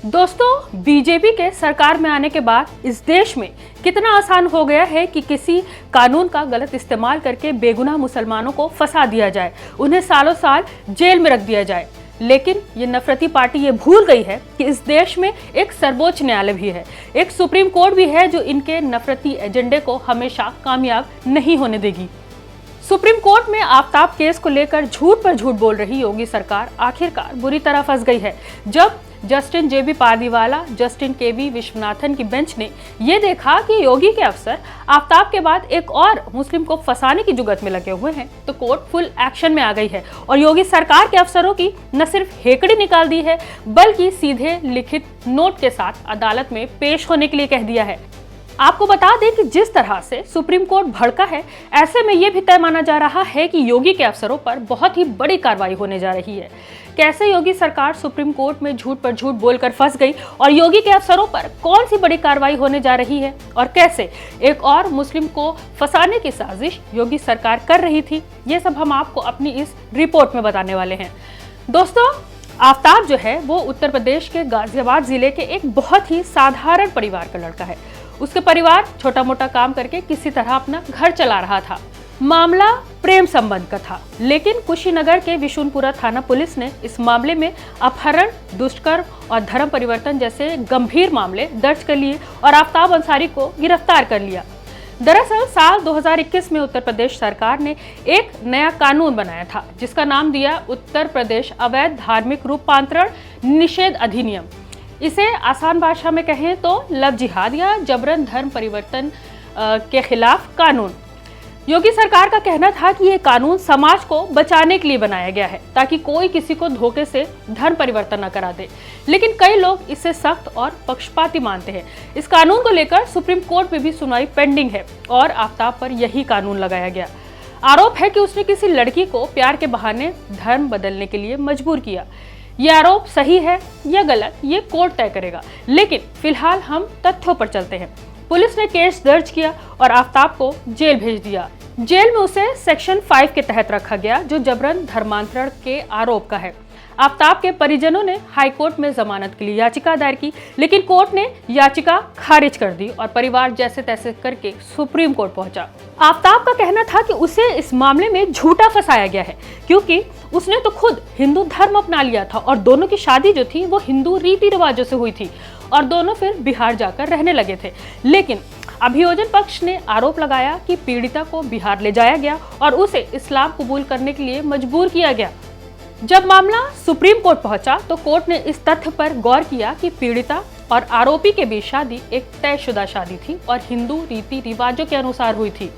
दोस्तों, बीजेपी के सरकार में आने के बाद इस देश में कितना आसान हो गया है कि किसी कानून का गलत इस्तेमाल करके बेगुनाह मुसलमानों को फंसा दिया जाए, उन्हें सालों साल जेल में रख दिया जाए। लेकिन ये नफरती पार्टी ये भूल गई है कि इस देश में एक सर्वोच्च न्यायालय भी है, एक सुप्रीम कोर्ट भी है जो इनके नफरती एजेंडे को हमेशा कामयाब नहीं होने देगी। सुप्रीम कोर्ट में आफ्ताब केस को लेकर झूठ पर झूठ बोल रही योगी सरकार आखिरकार बुरी तरह फंस गई है। जब जस्टिस जेबी पारदीवाला, जस्टिस केवी विश्वनाथन की बेंच ने यह देखा कि योगी के अफसर आफ्ताब के बाद एक और मुस्लिम को फंसाने की जुगत में लगे हुए हैं, तो कोर्ट फुल एक्शन में आ गई है और योगी सरकार के अफसरों की न सिर्फ हेकड़ी निकाल दी है, बल्कि सीधे लिखित नोट के साथ अदालत में पेश होने के लिए कह दिया है। आपको बता दें कि जिस तरह से सुप्रीम कोर्ट भड़का है, ऐसे में यह भी तय माना जा रहा है कि योगी के अफसरों पर बहुत ही बड़ी कार्रवाई होने जा रही है। कैसे योगी सरकार सुप्रीम कोर्ट में झूठ पर झूठ बोलकर फंस गई और योगी के अफसरों पर कौन सी बड़ी कार्रवाई होने जा रही है और कैसे एक और मुस्लिम को फंसाने की साजिश योगी सरकार कर रही थी, ये सब हम आपको अपनी इस रिपोर्ट में बताने वाले हैं। दोस्तों, आफ्ताब जो है वो उत्तर प्रदेश के गाजियाबाद जिले के एक बहुत ही साधारण परिवार का लड़का है। उसके परिवार छोटा मोटा काम करके किसी तरह अपना घर चला रहा था। मामला प्रेम संबंध का था, लेकिन कुशीनगर के विशुनपुरा थाना पुलिस ने इस मामले में अपहरण, दुष्कर्म और धर्म परिवर्तन जैसे गंभीर मामले दर्ज कर लिए और आफ्ताब अंसारी को गिरफ्तार कर लिया। दरअसल साल 2021 में उत्तर प्रदेश सरकार ने एक नया कानून बनाया था, जिसका नाम दिया उत्तर प्रदेश अवैध धार्मिक रूपांतरण निषेध अधिनियम। इसे आसान भाषा में कहें तो लव जिहाद या जबरन धर्म परिवर्तन के खिलाफ कानून। योगी सरकार का कहना था कि ये कानून समाज को बचाने के लिए बनाया गया है, ताकि कोई किसी को धोखे से धर्म परिवर्तन न करा दे। लेकिन कई लोग इसे सख्त और पक्षपाती मानते हैं। इस कानून को लेकर सुप्रीम कोर्ट में भी सुनवाई पेंडिंग है और आफ्ताब पर यही कानून लगाया गया। आरोप है कि उसने किसी लड़की को प्यार के बहाने धर्म बदलने के लिए मजबूर किया। ये आरोप सही है या गलत, ये कोर्ट तय करेगा, लेकिन फिलहाल हम तथ्यों पर चलते हैं। पुलिस ने केस दर्ज किया और आफ्ताब को जेल भेज दिया। जेल में उसे सेक्शन 5 के तहत रखा गया, जो जबरन धर्मांतरण के आरोप का है। आफ्ताब के परिजनों ने हाई कोर्ट में जमानत के लिए याचिका दायर की, लेकिन कोर्ट ने याचिका खारिज कर दी और परिवार जैसे तैसे करके सुप्रीम कोर्ट पहुंचा। आफ्ताब का कहना था कि उसे इस मामले में झूठा फंसाया गया है, क्योंकि उसने तो खुद हिंदू धर्म अपना लिया था और दोनों की शादी जो थी वो हिंदू रीति रिवाजों से हुई थी और दोनों फिर बिहार जाकर रहने लगे थे। लेकिन अभियोजन पक्ष ने आरोप लगाया कि पीड़िता को बिहार ले जाया गया और उसे इस्लाम कबूल करने के लिए मजबूर किया गया। जब मामला सुप्रीम कोर्ट पहुंचा तो कोर्ट ने इस तथ्य पर गौर किया कि पीड़िता और आरोपी के बीच शादी एक तयशुदा शादी थी और हिंदू रीति रिवाजों के अनुसार हुई थी।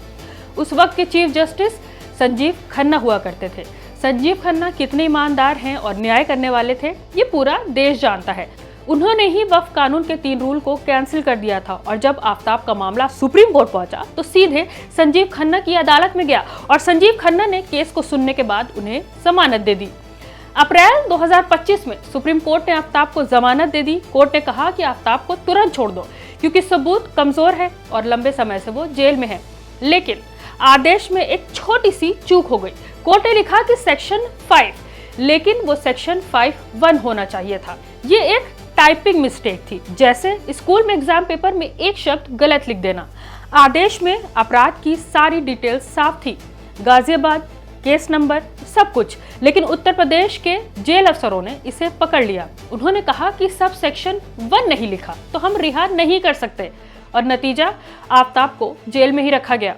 उस वक्त के चीफ जस्टिस संजीव खन्ना हुआ करते थे। संजीव खन्ना कितने ईमानदार हैं और न्याय करने वाले थे, ये पूरा देश जानता है। उन्होंने ही वक्फ कानून के 3 रूल को कैंसिल कर दिया था और जब आफ्ताब का मामला सुप्रीम कोर्ट पहुंचा तो सीधे संजीव खन्ना की अदालत में गया और संजीव खन्ना ने केस को सुनने के बाद उन्हें जमानत दे दी। अप्रैल 2025 में सुप्रीम कोर्ट ने आफ्ताब को जमानत दे दी। कोर्ट ने कहा कि आफ्ताब को तुरंत छोड़ दो, क्योंकि सबूत कमजोर है और लंबे समय से वो जेल में है। लेकिन आदेश में एक छोटी सी चूक हो गई। कोर्ट ने लिखा कि सेक्शन 5, लेकिन वो सेक्शन 5(1) होना चाहिए था। ये एक टाइपिंग मिस्टेक थी, जैसे स्कूल में एग्जाम पेपर में एक शब्द गलत लिख देना। आदेश में अपराध की सारी डिटेल्स साफ थी, गाजियाबाद, केस नंबर, सब कुछ। लेकिन उत्तर प्रदेश के जेल अफसरों ने इसे पकड़ लिया। उन्होंने कहा कि सब सेक्शन 1 नहीं लिखा तो हम रिहा नहीं कर सकते और नतीजा आफ्ताब को जेल में ही रखा गया।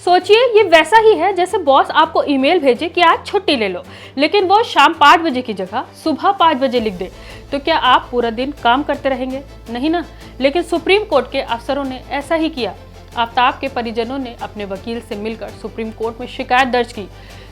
सोचिए, ये वैसा ही है जैसे बॉस आपको ईमेल भेजे कि आज छुट्टी ले लो, लेकिन वो शाम 5 बजे की जगह सुबह 5 बजे लिख दे, तो क्या आप पूरा दिन काम करते रहेंगे? नहीं ना। लेकिन सुप्रीम कोर्ट के अफसरों ने ऐसा ही किया। आफ्ताब के परिजनों ने अपने वकील से मिलकर सुप्रीम कोर्ट में शिकायत दर्ज की।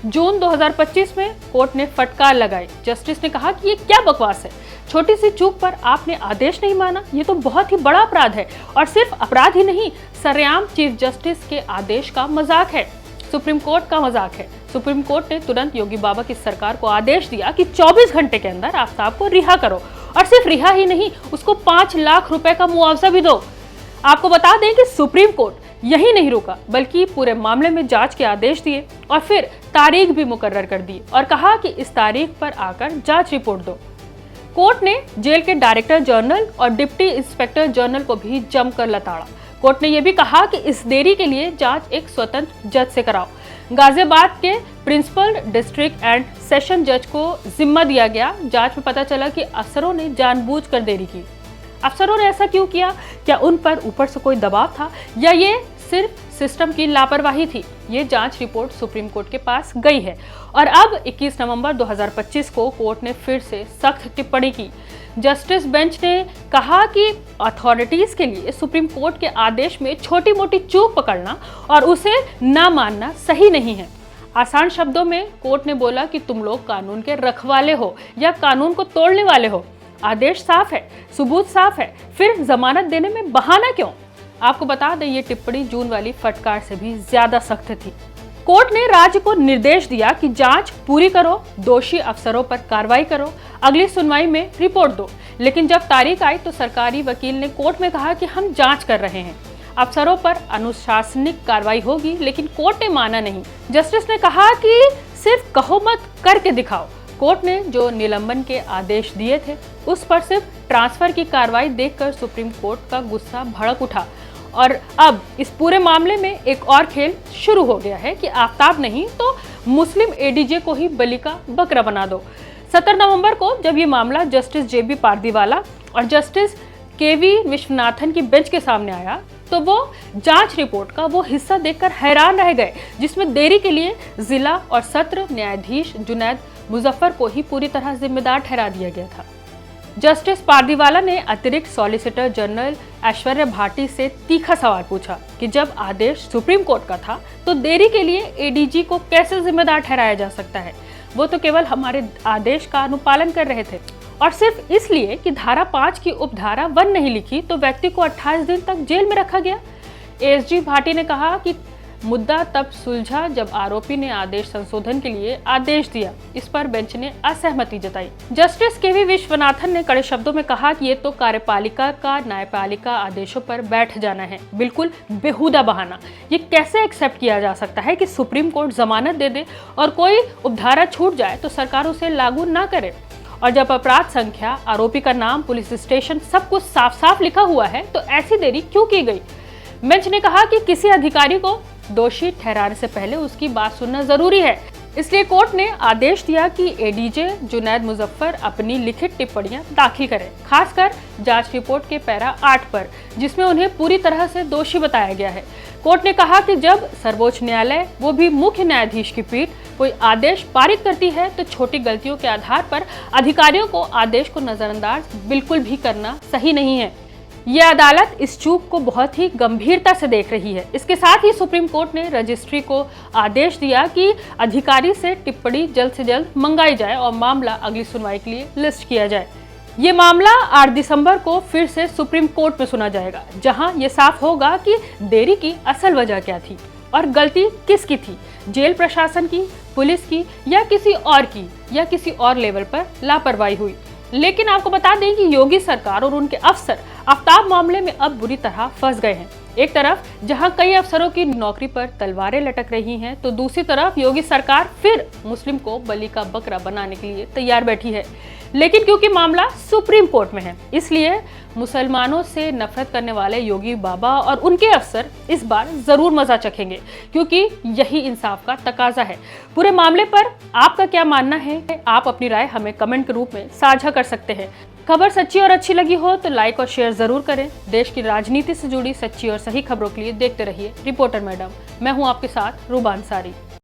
जून 2025 में कोर्ट ने फटकार लगाई। जस्टिस ने कहा कि ये क्या बकवास है, छोटी सी चूक पर आपने आदेश नहीं माना, ये तो बहुत ही बड़ा अपराध है और सिर्फ अपराध ही नहीं, सरेआम चीफ जस्टिस के आदेश का मजाक है, सुप्रीम कोर्ट का मजाक है। सुप्रीम कोर्ट ने तुरंत योगी बाबा की सरकार को आदेश दिया कि 24 घंटे के अंदर आफ्ताब को रिहा करो और सिर्फ रिहा ही नहीं, उसको 5 लाख रुपए का मुआवजा भी दो। आपको बता दें कि सुप्रीम कोर्ट यही नहीं रुका, बल्कि पूरे मामले में जांच के आदेश दिए और फिर तारीख भी मुकर्रर कर दी और कहा कि इस तारीख पर आकर जांच रिपोर्ट दो। कोर्ट ने जेल के डायरेक्टर जनरल और डिप्टी इंस्पेक्टर जनरल को भी जमकर लताड़ा। कोर्ट ने यह भी कहा कि इस देरी के लिए जांच एक स्वतंत्र जज से कराओ। गाजियाबाद के प्रिंसिपल डिस्ट्रिक्ट एंड सेशन जज को जिम्मा दिया गया। जांच में पता चला कि अफसरों ने जानबूझकर देरी की। अफसरों ने ऐसा क्यों किया? क्या उन पर ऊपर से कोई दबाव था या ये सिर्फ सिस्टम की लापरवाही थी? ये जांच रिपोर्ट सुप्रीम कोर्ट के पास गई है और अब 21 नवंबर 2025 को कोर्ट ने फिर से सख्त टिप्पणी की। जस्टिस बेंच ने कहा कि अथॉरिटीज के लिए सुप्रीम कोर्ट के आदेश में छोटी मोटी चूक पकड़ना और उसे ना मानना सही नहीं है। आसान शब्दों में कोर्ट ने बोला कि तुम लोग कानून के रखवाले हो या कानून को तोड़ने वाले हो। आदेश साफ है, सबूत साफ है, फिर जमानत देने में बहाना क्यों? आपको बता दें ये टिप्पणी जून वाली फटकार से भी ज्यादा सख्त थी। कोर्ट ने राज्य को निर्देश दिया कि जांच पूरी करो, दोषी अफसरों पर कार्रवाई करो, अगली सुनवाई में रिपोर्ट दो। लेकिन जब तारीख आई तो सरकारी वकील ने कोर्ट में कहा कि हम जांच कर रहे हैं, अफसरों पर अनुशासनिक कार्रवाई होगी, लेकिन कोर्ट ने माना नहीं। जस्टिस ने कहा कि सिर्फ कहो मत, करके दिखाओ। कोर्ट ने जो निलंबन के आदेश दिए थे उस पर सिर्फ ट्रांसफर की कार्रवाई देखकर सुप्रीम कोर्ट का गुस्सा भड़क उठा और अब इस पूरे मामले में एक और खेल शुरू हो गया है कि आफ्ताब नहीं तो मुस्लिम एडीजे को ही बलि का बकरा बना दो। 17 नवंबर को जब ये मामला जस्टिस जेबी पारदीवाला और जस्टिस केवी विश्वनाथन की बेंच के सामने आया तो वो जांच रिपोर्ट का वो हिस्सा देखकर हैरान रह गए जिसमें देरी के लिए जिला और सत्र न्यायाधीश जुनैद मुजफ्फर को ही पूरी तरह जिम्मेदार ठहरा दिया गया था। जस्टिस पारदीवाला ने अतिरिक्त सॉलिसिटर जनरल ऐश्वर्या भाटी से तीखा सवाल पूछा कि जब आदेश सुप्रीम कोर्ट का था तो देरी के लिए एडीजी को कैसे जिम्मेदार ठहराया जा सकता है? वो तो केवल हमारे आदेश का अनुपालन कर रहे थे और सिर्फ इसलिए कि धारा 5 की उपधारा 1 नहीं लिखी तो व्यक्ति को 28 दिन तक जेल में रखा गया। एसजी भाटी ने कहा कि मुद्दा तब सुलझा जब आरोपी ने आदेश संशोधन के लिए आदेश दिया। इस पर बेंच ने असहमति जताई। जस्टिस केवी विश्वनाथन ने कड़े शब्दों में कहा कि ये तो कार्यपालिका का न्यायपालिका आदेशों पर बैठ जाना है, बिल्कुल बेहुदा बहाना। ये कैसे एक्सेप्ट किया जा सकता है कि सुप्रीम कोर्ट जमानत दे दे और कोई उपधारा छूट जाए तो सरकार उसे लागू ना करे? और जब अपराध संख्या, आरोपी का नाम, पुलिस स्टेशन सब कुछ साफ साफ लिखा हुआ है तो ऐसी देरी क्यों की गई? बेंच ने कहा कि किसी अधिकारी को दोषी ठहराने से पहले उसकी बात सुनना जरूरी है। इसलिए कोर्ट ने आदेश दिया कि एडीजे जुनैद मुजफ्फर अपनी लिखित टिप्पणियां दाखिल करें, खासकर जांच रिपोर्ट के पैरा 8 पर, जिसमें उन्हें पूरी तरह से दोषी बताया गया है। कोर्ट ने कहा कि जब सर्वोच्च न्यायालय, वो भी मुख्य न्यायाधीश की पीठ, कोई आदेश पारित करती है तो छोटी गलतियों के आधार पर अधिकारियों को आदेश को नजरअंदाज बिल्कुल भी करना सही नहीं है। ये अदालत इस चूक को बहुत ही गंभीरता से देख रही है। इसके साथ ही सुप्रीम कोर्ट ने रजिस्ट्री को आदेश दिया कि अधिकारी से टिप्पणी जल्द से जल्द मंगाई जाए और मामला अगली सुनवाई के लिए लिस्ट किया जाए। ये मामला 8 दिसंबर को फिर से सुप्रीम कोर्ट में सुना जाएगा, जहां ये साफ होगा कि देरी की असल वजह क्या थी और गलती किसकी थी, जेल प्रशासन की, पुलिस की या किसी और की, या किसी और लेवल पर लापरवाही हुई। लेकिन आपको बता दें कि योगी सरकार और उनके अफसर आफ्ताब मामले में अब बुरी तरह फंस गए हैं। एक तरफ जहां कई अफसरों की नौकरी पर तलवारें लटक रही हैं, तो दूसरी तरफ योगी सरकार फिर मुस्लिम को बलि का बकरा बनाने के लिए तैयार बैठी है। लेकिन क्योंकि मामला सुप्रीम कोर्ट में है, इसलिए मुसलमानों से नफरत करने वाले योगी बाबा और उनके अफसर इस बार जरूर मजा चखेंगे, क्योंकि यही इंसाफ का तकाजा है। पूरे मामले पर आपका क्या मानना है? आप अपनी राय हमें कमेंट के रूप में साझा कर सकते हैं। खबर सच्ची और अच्छी लगी हो तो लाइक और शेयर जरूर करें। देश की राजनीति से जुड़ी सच्ची और सही खबरों के लिए देखते रहिए रिपोर्टर मैडम। मैं हूं आपके साथ रूबा अंसारी।